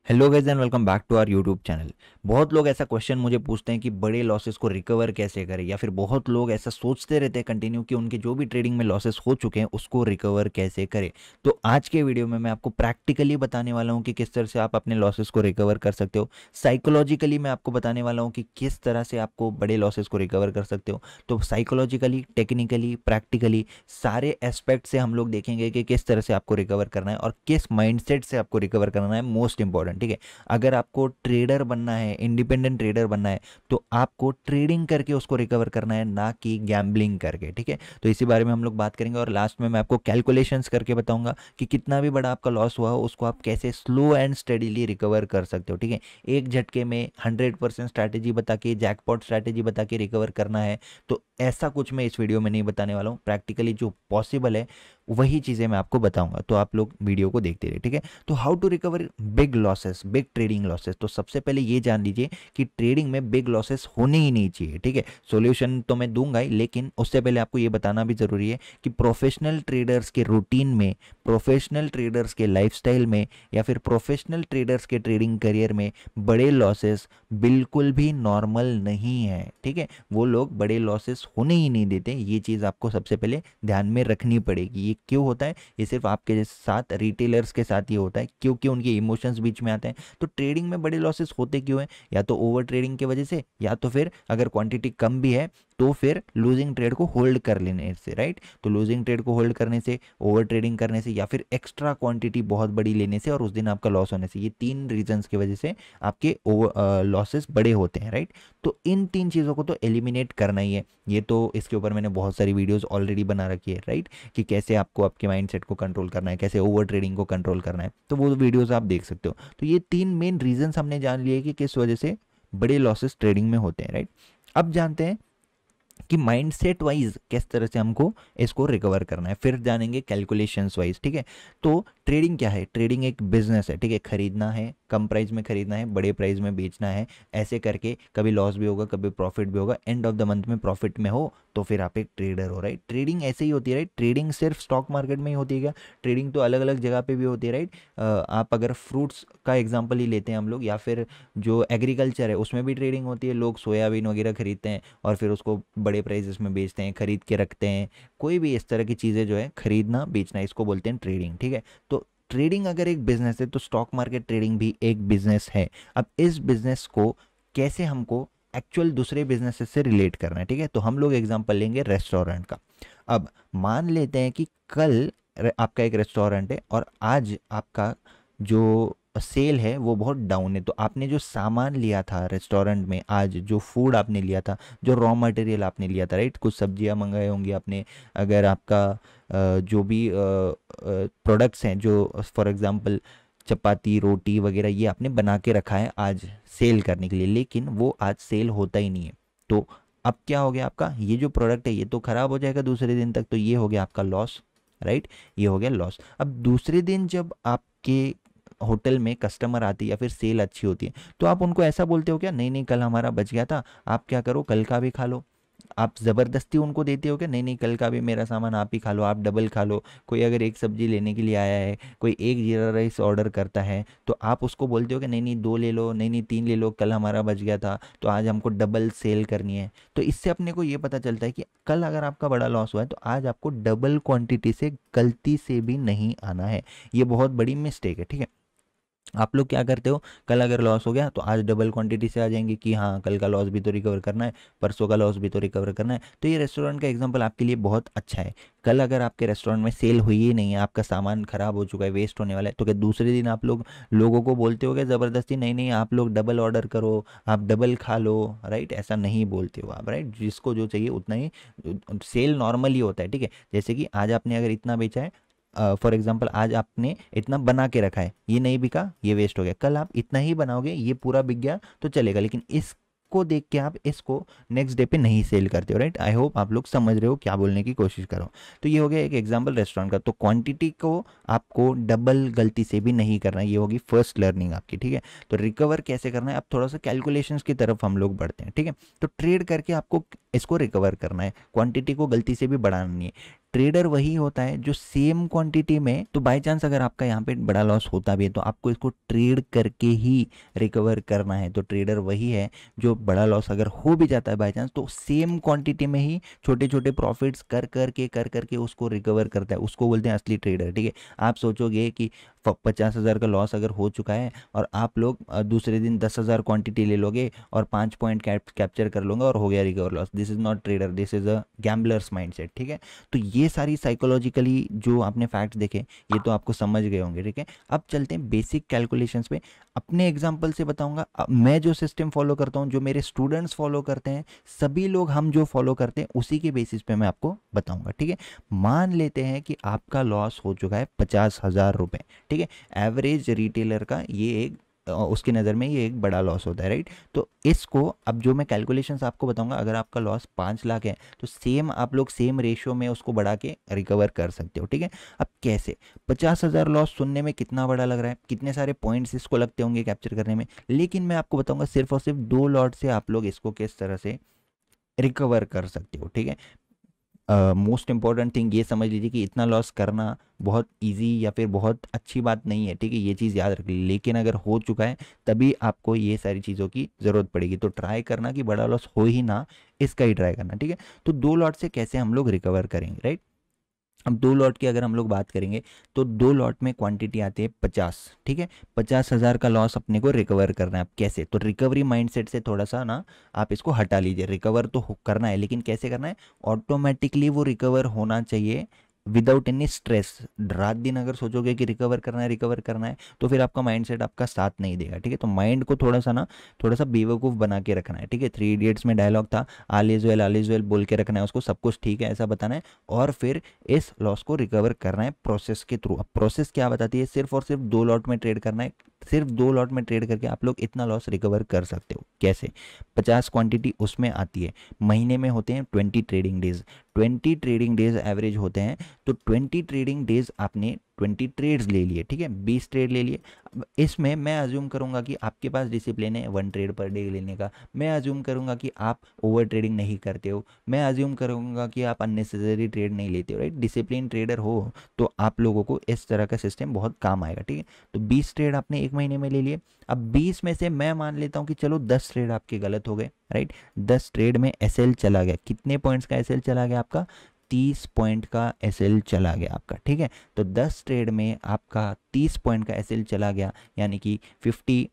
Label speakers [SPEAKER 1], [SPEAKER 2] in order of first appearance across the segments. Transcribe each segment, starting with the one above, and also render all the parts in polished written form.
[SPEAKER 1] Hello guys and welcome back to our YouTube channel. बहुत लोग ऐसा क्वेश्चन मुझे पूछते हैं कि बड़े लॉसेस को रिकवर कैसे करें, या फिर बहुत लोग ऐसा सोचते रहते हैं कंटिन्यू कि उनके जो भी ट्रेडिंग में लॉसेस हो चुके हैं उसको रिकवर कैसे करें। तो आज के वीडियो में मैं आपको प्रैक्टिकली बताने वाला हूं कि किस तरह से आप अपने लॉसेस को रिकवर कर सकते हो। साइकोलॉजिकली मैं आपको बताने वाला हूं कि किस तरह से आपको बड़े लॉसेस को रिकवर कर सकते हो। तो साइकोलॉजिकली, टेक्निकली, प्रैक्टिकली सारे एस्पेक्ट से हम लोग देखेंगे कि किस तरह से आपको रिकवर करना है और किस माइंडसेट से आपको रिकवर करना है। मोस्ट इंपॉर्टेंट, ठीक है। अगर आपको ट्रेडर बनना है, इंडिपेंडेंट ट्रेडर बनना है, तो आपको ट्रेडिंग करके उसको रिकवर करना है, ना कि गैम्बलिंग करके, ठीक है। तो इसी बारे में हम लोग बात करेंगे और लास्ट में मैं आपको कैलकुलेशंस करके बताऊंगा कि कितना भी बड़ा आपका लॉस हुआ हो उसको आप कैसे स्लो एंड स्टडीली रिकवर कर सकते हो, ठीक है। एक झटके में 100% स्ट्रैटेजी बता के, जैकपॉट स्ट्रैटेजी बता के रिकवर करना है, तो ऐसा कुछ मैं इस वीडियो में नहीं बताने वाला हूँ। प्रैक्टिकली जो पॉसिबल है वही चीज़ें मैं आपको बताऊंगा, तो आप लोग वीडियो को देखते रहिए, ठीक है। तो how to recover big losses, big trading losses. तो सबसे पहले ये जान लीजिए कि ट्रेडिंग में बिग लॉसेस होने ही नहीं चाहिए, ठीक है। सॉल्यूशन तो मैं दूंगा ही, लेकिन उससे पहले आपको ये बताना भी जरूरी है कि प्रोफेशनल ट्रेडर्स के रूटीन में, प्रोफेशनल ट्रेडर्स के लाइफस्टाइल में, या फिर प्रोफेशनल ट्रेडर्स के ट्रेडिंग करियर में बड़े लॉसेस बिल्कुल भी नॉर्मल नहीं है, ठीक है। वो लोग बड़े लॉसेस होने ही नहीं देते। ये चीज़ आपको सबसे पहले ध्यान में रखनी पड़ेगी। ये क्यों होता है? ये सिर्फ आपके साथ, रिटेलर्स के साथ ये होता है क्योंकि उनके इमोशंस बीच में आते हैं। तो ट्रेडिंग में बड़े लॉसेस होते क्यों हैं? या तो ओवर ट्रेडिंग की वजह से, या तो फिर अगर क्वांटिटी कम भी है तो फिर लूजिंग ट्रेड को होल्ड कर लेने से, राइट। तो लूजिंग ट्रेड को होल्ड करने से, ओवर ट्रेडिंग करने से, या फिर एक्स्ट्रा क्वांटिटी बहुत बड़ी लेने से और उस दिन आपका लॉस होने से, ये तीन रीजंस की वजह से आपके लॉसेस बड़े होते हैं, राइट। तो इन तीन चीज़ों को तो एलिमिनेट करना ही है। ये तो इसके ऊपर मैंने बहुत सारी वीडियोस ऑलरेडी बना रखी है, राइट, कि कैसे आपको आपके माइंडसेट को कंट्रोल करना है, कैसे ओवर ट्रेडिंग को कंट्रोल करना है। तो वो वीडियोस आप देख सकते हो। तो ये तीन मेन रीजंस हमने जान लिए कि किस वजह से बड़े लॉसेस ट्रेडिंग में होते हैं, राइट। अब जानते हैं कि माइंडसेट वाइज किस तरह से हमको इसको रिकवर करना है, फिर जानेंगे कैलकुलेशंस वाइज, ठीक है। तो ट्रेडिंग क्या है? ट्रेडिंग एक बिजनेस है, ठीक है। खरीदना है, कम प्राइस में खरीदना है, बड़े प्राइस में बेचना है। ऐसे करके कभी लॉस भी होगा, कभी प्रॉफिट भी होगा। एंड ऑफ द मंथ में प्रॉफिट में हो तो फिर आप एक ट्रेडर हो, राइट। ट्रेडिंग ऐसे ही होती है, राइट। ट्रेडिंग सिर्फ स्टॉक मार्केट में ही होती है क्या? ट्रेडिंग तो अलग अलग जगह पे भी होती है, राइट। आप अगर फ्रूट्स का एग्जाम्पल ही लेते हैं हम लोग, या फिर जो एग्रीकल्चर है उसमें भी ट्रेडिंग होती है। लोग सोयाबीन वगैरह खरीदते हैं और फिर उसको बड़े प्राइसेस में बेचते हैं, खरीद के रखते हैं। कोई भी इस तरह की चीज़ें जो है खरीदना बेचना, इसको बोलते हैं ट्रेडिंग, ठीक है। तो ट्रेडिंग अगर एक बिजनेस है तो स्टॉक मार्केट ट्रेडिंग भी एक बिजनेस है। अब इस बिजनेस को कैसे हमको एक्चुअल दूसरे बिजनेसेस से रिलेट करना है, ठीक है। तो हम लोग एग्जांपल लेंगे रेस्टोरेंट का। अब मान लेते हैं कि कल आपका एक रेस्टोरेंट है और आज आपका जो सेल है वो बहुत डाउन है। तो आपने जो सामान लिया था रेस्टोरेंट में, आज जो फूड आपने लिया था, जो रॉ मटेरियल आपने लिया था, राइट, कुछ सब्जियां मंगाई होंगी आपने। अगर आपका जो भी प्रोडक्ट्स हैं, जो फॉर एग्जांपल चपाती, रोटी वगैरह, ये आपने बना के रखा है आज सेल करने के लिए, लेकिन वो आज सेल होता ही नहीं है। तो अब क्या हो गया? आपका ये जो प्रोडक्ट है ये तो खराब हो जाएगा दूसरे दिन तक, तो ये हो गया आपका लॉस, राइट। ये हो गया लॉस। अब दूसरे दिन जब आपके होटल में कस्टमर आती है या फिर सेल अच्छी होती है, तो आप उनको ऐसा बोलते हो क्या? नहीं नहीं, कल हमारा बच गया था, आप क्या करो कल का भी खा लो। आप ज़बरदस्ती उनको देते हो क्या? नहीं नहीं, कल का भी मेरा सामान आप ही खा लो, आप डबल खा लो। कोई अगर एक सब्जी लेने के लिए आया है, कोई एक जीरा राइस ऑर्डर करता है, तो आप उसको बोलते हो कि नहीं नहीं, दो ले लो, नहीं नहीं तीन ले लो, कल हमारा बच गया था तो आज हमको डबल सेल करनी है। तो इससे अपने को ये पता चलता है कि कल अगर आपका बड़ा लॉस हुआ है तो आज आपको डबल क्वांटिटी से गलती से भी नहीं आना है। ये बहुत बड़ी मिस्टेक है, ठीक है। आप लोग क्या करते हो? कल अगर लॉस हो गया तो आज डबल क्वांटिटी से आ जाएंगे कि हाँ, कल का लॉस भी तो रिकवर करना है, परसों का लॉस भी तो रिकवर करना है। तो ये रेस्टोरेंट का एग्जांपल आपके लिए बहुत अच्छा है। कल अगर आपके रेस्टोरेंट में सेल हुई ही नहीं है, आपका सामान खराब हो चुका है, वेस्ट होने वाला है, तो क्या दूसरे दिन आप लोग लोगों को बोलते हो क्या ज़बरदस्ती, नहीं नहीं आप लोग डबल ऑर्डर करो, आप डबल खा लो, राइट? ऐसा नहीं बोलते हो आप, राइट। जिसको जो चाहिए उतना ही सेल नॉर्मली होता है, ठीक है। जैसे कि आज आपने अगर इतना बेचा है, फॉर एग्जाम्पल आज आपने इतना बना के रखा है, ये नहीं बिका, ये वेस्ट हो गया। कल आप इतना ही बनाओगे, ये पूरा बिक गया तो चलेगा, लेकिन इसको देख के आप इसको नेक्स्ट डे पे नहीं सेल करते हो, राइट। आई होप आप लोग समझ रहे हो क्या बोलने की कोशिश करो। तो ये हो गया एक एग्जाम्पल रेस्टोरेंट का। तो क्वांटिटी को आपको डबल गलती से भी नहीं करना, ये होगी फर्स्ट लर्निंग आपकी, ठीक है। तो रिकवर कैसे करना है, अब थोड़ा सा कैलकुलेशंस की तरफ हम लोग बढ़ते हैं, ठीक है। तो ट्रेड करके आपको इसको रिकवर करना है, क्वांटिटी को गलती से भी बढ़ाना नहीं है। ट्रेडर वही होता है जो सेम क्वांटिटी में, तो बाय चांस अगर आपका यहाँ पे बड़ा लॉस होता भी है तो आपको इसको ट्रेड करके ही रिकवर करना है। तो ट्रेडर वही है जो बड़ा लॉस अगर हो भी जाता है बाय चांस तो सेम क्वांटिटी में ही छोटे छोटे प्रॉफिट्स कर करके उसको रिकवर करता है, उसको बोलते हैं असली ट्रेडर। ठीक है, आप सोचोगे कि 50,000 का लॉस अगर हो चुका है और आप लोग दूसरे दिन 10,000 क्वांटिटी ले लोगे और 5 पॉइंट कैप्चर कर लोगे और हो गया recover loss, this is not trader, this is a gamblers mindset. ठीक है, तो ये सारी साइकोलॉजिकली जो आपने फैक्ट्स देखे ये तो आपको समझ गए होंगे। ठीक है, अब चलते हैं बेसिक कैलकुलेशंस पे। अपने एग्जांपल से बताऊंगा, मैं जो सिस्टम फॉलो करता हूं, जो मेरे स्टूडेंट्स फॉलो करते हैं, सभी लोग हम जो फॉलो करते हैं उसी के बेसिस पे मैं आपको बताऊंगा। ठीक है, मान लेते हैं कि आपका लॉस हो चुका है 50,000 रुपए। ठीक है, एवरेज रिटेलर का ये एक उसकी नज़र में ये एक बड़ा लॉस होता है, राइट। तो इसको अब जो मैं कैलकुलेशंस आपको बताऊंगा, अगर आपका लॉस 5 लाख है तो सेम आप लोग सेम रेशियो में उसको बढ़ा के रिकवर कर सकते हो। ठीक है, अब कैसे? 50,000 लॉस सुनने में कितना बड़ा लग रहा है, कितने सारे पॉइंट्स इसको लगते होंगे कैप्चर करने में, लेकिन मैं आपको बताऊंगा सिर्फ और सिर्फ 2 लॉट से आप लोग इसको किस तरह से रिकवर कर सकते हो। ठीक है, मोस्ट इंपॉर्टेंट थिंग ये समझ लीजिए कि इतना लॉस करना बहुत इजी या फिर बहुत अच्छी बात नहीं है। ठीक है, ये चीज़ याद रख लीजिए, लेकिन अगर हो चुका है तभी आपको ये सारी चीज़ों की ज़रूरत पड़ेगी। तो ट्राई करना कि बड़ा लॉस हो ही ना, इसका ही ट्राई करना। ठीक है, तो 2 लॉट से कैसे हम लोग रिकवर करेंगे, राइट। अब 2 लॉट की अगर हम लोग बात करेंगे तो 2 लॉट में क्वांटिटी आती है 50। ठीक है, 50,000 का लॉस अपने को रिकवर करना है। अब कैसे? तो रिकवरी माइंडसेट से थोड़ा सा ना आप इसको हटा लीजिए। रिकवर तो करना है, लेकिन कैसे करना है? ऑटोमेटिकली वो रिकवर होना चाहिए विदाउट एनी स्ट्रेस। रात दिन अगर सोचोगे कि रिकवर करना है तो फिर आपका माइंडसेट आपका साथ नहीं देगा। ठीक है, तो माइंड को थोड़ा सा ना, थोड़ा सा बेवकूफ़ बना के रखना है। ठीक है, 3 इडियट्स में डायलॉग था, ऑल इज वेल बोल के रखना है उसको, सब कुछ ठीक है ऐसा बताना है, और फिर इस लॉस को रिकवर करना है प्रोसेस के थ्रू। अब प्रोसेस क्या बताती है? सिर्फ और सिर्फ 2 लॉट में ट्रेड करना है। सिर्फ 2 लॉट में ट्रेड करके आप लोग इतना लॉस रिकवर कर सकते हो। कैसे? 50 क्वांटिटी उसमें आती है, महीने में होते हैं 20 trading days, 20 trading days average होते हैं। तो 20 ट्रेडिंग डेज आपने 20 ट्रेड्स ले लिए। ठीक है, 20 ट्रेड ले लिए। अब इसमें मैं अज्यूम करूंगा कि आपके पास डिसिप्लिन है 1 ट्रेड पर डे लेने का। मैं अज्यूम करूंगा कि आप ओवर ट्रेडिंग नहीं करते हो। मैं अज्यूम करूंगा कि आप अननेसेसरी ट्रेड नहीं लेते हो, राइट। डिसिप्लिन ट्रेडर हो तो आप लोगों को इस तरह का सिस्टम बहुत काम आएगा। ठीक है, तो 20 ट्रेड आपने एक महीने में ले लिए। अब 20 में से मैं मान लेता हूँ कि चलो 10 ट्रेड आपके गलत हो गए, राइट। 10 ट्रेड में एसएल चला गया। कितने पॉइंट्स का एसएल चला गया आपका? 30 पॉइंट का एसएल चला गया आपका। ठीक है, तो 10 ट्रेड में आपका 30 पॉइंट का एसएल चला गया, यानी कि 50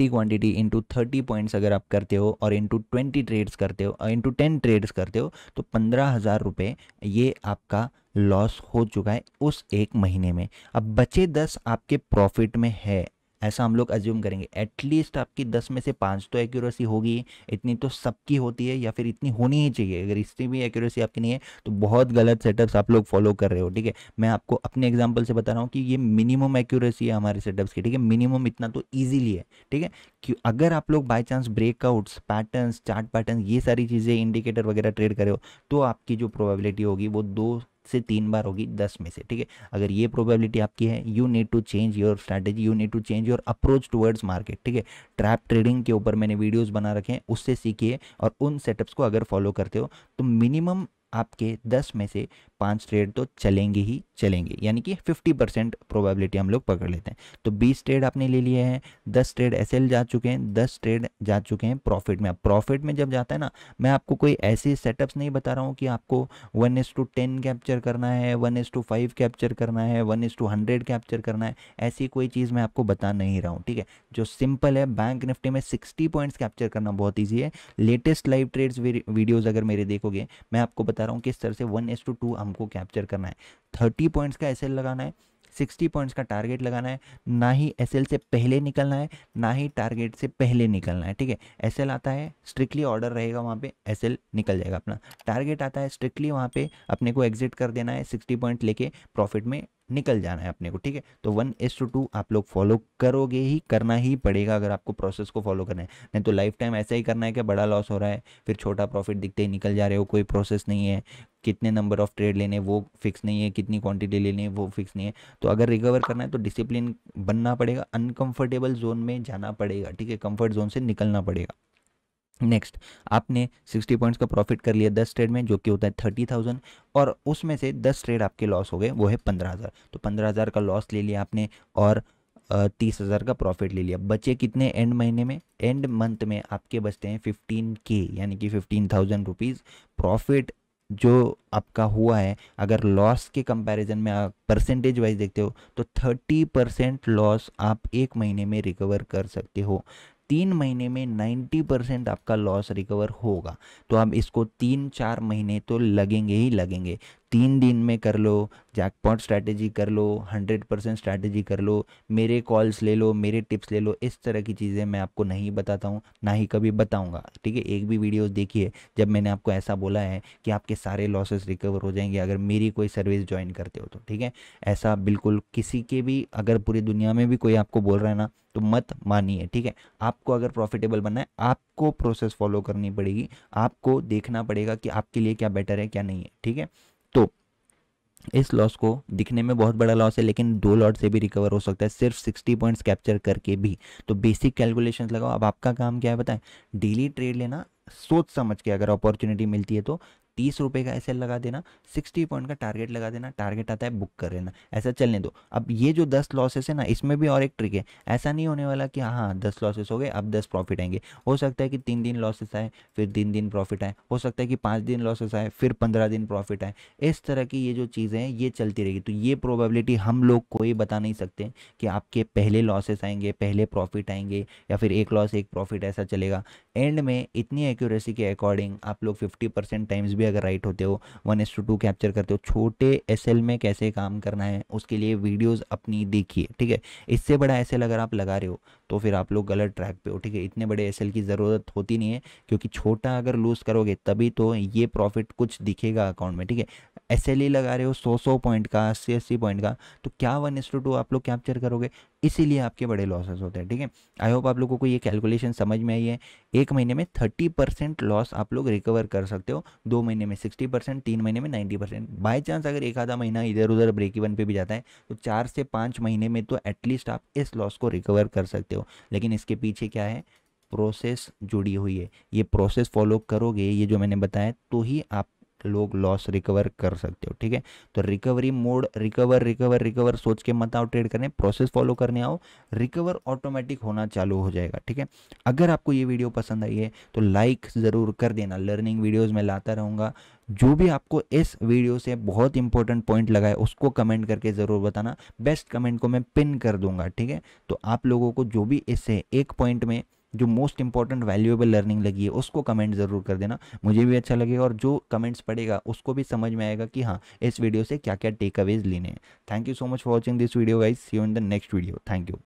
[SPEAKER 1] क्वांटिटी इंटू 30 पॉइंट्स अगर आप करते हो और इंटू 20 ट्रेड्स करते हो, इंटू 10 ट्रेड्स करते हो, तो 15,000 रुपये ये आपका लॉस हो चुका है उस एक महीने में। अब बचे 10 आपके प्रॉफिट में है, ऐसा हम लोग अज्यूम करेंगे। एटलीस्ट आपकी 10 में से 5 तो एक्यूरेसी होगी, इतनी तो सबकी होती है या फिर इतनी होनी ही चाहिए। अगर इससे भी एक्यूरेसी आपकी नहीं है तो बहुत गलत सेटअप्स आप लोग फॉलो कर रहे हो। ठीक है, मैं आपको अपने एग्जांपल से बता रहा हूँ कि ये मिनिमम एक्यूरेसी है हमारे सेटअप्स की। ठीक है, मिनिमम इतना तो ईजिली है। ठीक है, कि अगर आप लोग by chance breakouts, patterns, chart pattern, ये सारी चीज़ें, इंडिकेटर वगैरह ट्रेड करे हो तो आपकी जो प्रोबेबिलिटी होगी वो 2 से 3 बार होगी 10 में से। ठीक है, अगर ये प्रोबेबिलिटी आपकी है, you need to change your strategy, you need to change your approach towards market. ठीक है, ट्रैप ट्रेडिंग के ऊपर मैंने वीडियोस बना रखे हैं, उससे सीखिए और उन सेटअप्स को अगर फॉलो करते हो तो मिनिमम आपके 10 में से 5 ट्रेड तो चलेंगे ही चलेंगे, यानी कि 50% प्रोबेबिलिटी हम लोग पकड़ लेते हैं। तो 20 ट्रेड आपने ले लिए हैं, 10 ट्रेड एसएल जा चुके हैं, 10 ट्रेड जा चुके हैं प्रॉफिट में। अब प्रॉफिट में जब जाता है ना, मैं आपको कोई ऐसे सेटअप्स नहीं बता रहा हूँ कि आपको 1:10 कैप्चर करना है, 1:5 कैप्चर करना है, 1:100 कैप्चर करना है, ऐसी कोई चीज़ मैं आपको बता नहीं रहा हूँ। ठीक है, जो सिंपल है, बैंक निफ्टी में 60 पॉइंट्स कैप्चर करना बहुत ईजी है। लेटेस्ट लाइव ट्रेड्स वीडियोज़ अगर मेरे देखोगे, मैं आपको बता रहा हूँ किस तरह से 1:2 हमको कैप्चर करना है। 30 पॉइंट्स का एसएल लगाना है, 60 पॉइंट्स का टारगेट लगाना है। ना ही एसएल से पहले निकलना है, ना ही टारगेट से पहले निकलना है। ठीक है, एसएल आता है स्ट्रिक्टली ऑर्डर रहेगा, वहाँ पे एसएल निकल जाएगा अपना। टारगेट आता है स्ट्रिक्टली, वहाँ पे अपने को एग्जिट कर देना है, 60 पॉइंट लेके प्रॉफिट में निकल जाना है अपने को। ठीक है, तो 1:2 आप लोग फॉलो करोगे ही, करना ही पड़ेगा अगर आपको प्रोसेस को फॉलो करना है। नहीं तो लाइफ टाइम ऐसा ही करना है कि बड़ा लॉस हो रहा है, फिर छोटा प्रॉफिट दिखते ही निकल जा रहे हो, कोई प्रोसेस नहीं है, कितने नंबर ऑफ ट्रेड लेने वो फिक्स नहीं है, कितनी क्वांटिटी लेनी है वो फिक्स नहीं है। तो अगर रिकवर करना है तो डिसिप्लिन बनना पड़ेगा, अनकंफर्टेबल जोन में जाना पड़ेगा। ठीक है, कंफर्ट जोन से निकलना पड़ेगा। नेक्स्ट, आपने 60 पॉइंट्स का प्रॉफिट कर लिया 10 ट्रेड में, जो कि होता है 30,000, और उसमें से 10 ट्रेड आपके लॉस हो गए, वो है 15,000। तो 15,000 का लॉस ले लिया आपने, और 30,000 का प्रॉफिट ले लिया। बचे कितने एंड महीने में? एंड मंथ में आपके बचते हैं 15K, यानी कि 15,000 रुपीज़ प्रॉफिट जो आपका हुआ है। अगर लॉस के कंपैरिजन में आप परसेंटेज वाइज देखते हो तो 30% लॉस आप एक महीने में रिकवर कर सकते हो। 3 महीने में 90% आपका लॉस रिकवर होगा। तो अब इसको 3-4 महीने तो लगेंगे ही लगेंगे। 3 दिन में कर लो, जैकपॉट स्ट्रैटेजी कर लो, 100% स्ट्रैटेजी कर लो, मेरे कॉल्स ले लो, मेरे टिप्स ले लो। इस तरह की चीज़ें मैं आपको नहीं बताता हूँ, ना ही कभी बताऊँगा, ठीक है। एक भी वीडियो देखिए जब मैंने आपको ऐसा बोला है कि आपके सारे लॉसेस रिकवर हो जाएंगे अगर मेरी कोई सर्विस ज्वाइन करते हो तो, ठीक है। ऐसा बिल्कुल किसी के भी, अगर पूरी दुनिया में भी कोई आपको बोल रहा है ना, तो मत मानिए, ठीक है। आपको अगर प्रॉफिटेबल बनना है, आपको प्रोसेस फॉलो करनी पड़ेगी, आपको देखना पड़ेगा कि आपके लिए क्या बेटर है क्या नहीं है, ठीक है। तो इस लॉस को, दिखने में बहुत बड़ा लॉस है लेकिन 2 लॉट से भी रिकवर हो सकता है, सिर्फ 60 पॉइंट्स कैप्चर करके भी। तो बेसिक कैलकुलेशंस लगाओ। अब आपका काम क्या है बताएं? डेली ट्रेड लेना, सोच समझ के, अगर अपॉर्चुनिटी मिलती है तो 30 रुपये का एसएल लगा देना, 60 पॉइंट का टारगेट लगा देना, टारगेट आता है बुक कर लेना, ऐसा चलने दो। अब ये जो 10 लॉसेस है ना, इसमें भी और एक ट्रिक है। ऐसा नहीं होने वाला कि हाँ 10 लॉसेस हो गए अब 10 प्रॉफिट आएंगे। हो सकता है कि 3 दिन लॉसेस आए फिर 3 दिन प्रॉफिट आए, हो सकता है कि 5 दिन लॉसेस आए फिर 15 दिन प्रॉफिट आए। इस तरह की ये जो चीज़ें हैं ये चलती रहेगी। तो ये प्रोबेबिलिटी हम लोग कोई बता नहीं सकते कि आपके पहले लॉसेस आएंगे पहले प्रॉफिट आएंगे, या फिर एक लॉस एक प्रॉफिट, ऐसा चलेगा। एंड में इतनी एक्यूरेसी के अकॉर्डिंग आप लोग 50% टाइम्स भी अगर राइट होते हो, 1:2 कैप्चर करते हो, छोटे एसएल में कैसे काम करना है उसके लिए वीडियोस अपनी देखिए, ठीक है। इससे बड़ा एसएल अगर आप लगा रहे हो तो फिर आप लोग गलत ट्रैक पे हो, ठीक है। इतने बड़े एसएल की ज़रूरत होती नहीं है, क्योंकि छोटा अगर लूज़ करोगे तभी तो ये प्रॉफिट कुछ दिखेगा अकाउंट में, ठीक है। एसएलई लगा रहे हो 100 पॉइंट का, 80 पॉइंट का, तो क्या 1:2 आप लोग कैप्चर करोगे? इसीलिए आपके बड़े लॉसेस होते हैं, ठीक है। आई होप आप लोगों को ये कैलकुलेशन समझ में आई है। एक महीने में 30% लॉस आप लोग रिकवर कर सकते हो, 2 महीने में 60%, 3 महीने में 90%। बाई चांस अगर एक आधा महीना इधर उधर ब्रेक इवन पे भी जाता है तो 4 से 5 महीने में तो एटलीस्ट आप इस लॉस को रिकवर कर सकते हो। लेकिन इसके पीछे क्या है? प्रोसेस जुड़ी हुई है। ये प्रोसेस फॉलो करोगे, ये जो मैंने बताया, तो ही आप लोग लॉस रिकवर कर सकते हो, ठीक है। तो recovery mode, recover recover recover सोच के मत आओ ट्रेड करने, प्रोसेस फॉलो करने आओ, रिकवर ऑटोमेटिक होना चालू हो जाएगा, ठीक है। अगर आपको ये वीडियो पसंद आई है तो लाइक ज़रूर कर देना। लर्निंग वीडियोस मैं लाता रहूँगा। जो भी आपको इस वीडियो से बहुत इंपॉर्टेंट पॉइंट लगा है उसको कमेंट करके ज़रूर बताना। बेस्ट कमेंट को मैं पिन कर दूंगा, ठीक है। तो आप लोगों को जो भी इससे एक पॉइंट में जो मोस्ट इंपॉर्टेंट वैल्यूएबल लर्निंग लगी है उसको कमेंट ज़रूर कर देना, मुझे भी अच्छा लगेगा, और जो कमेंट्स पढ़ेगा उसको भी समझ में आएगा कि हाँ इस वीडियो से क्या क्या टेक अवेज लेने हैं। Thank you so much for watching this video guys, see you in the next video. Thank you.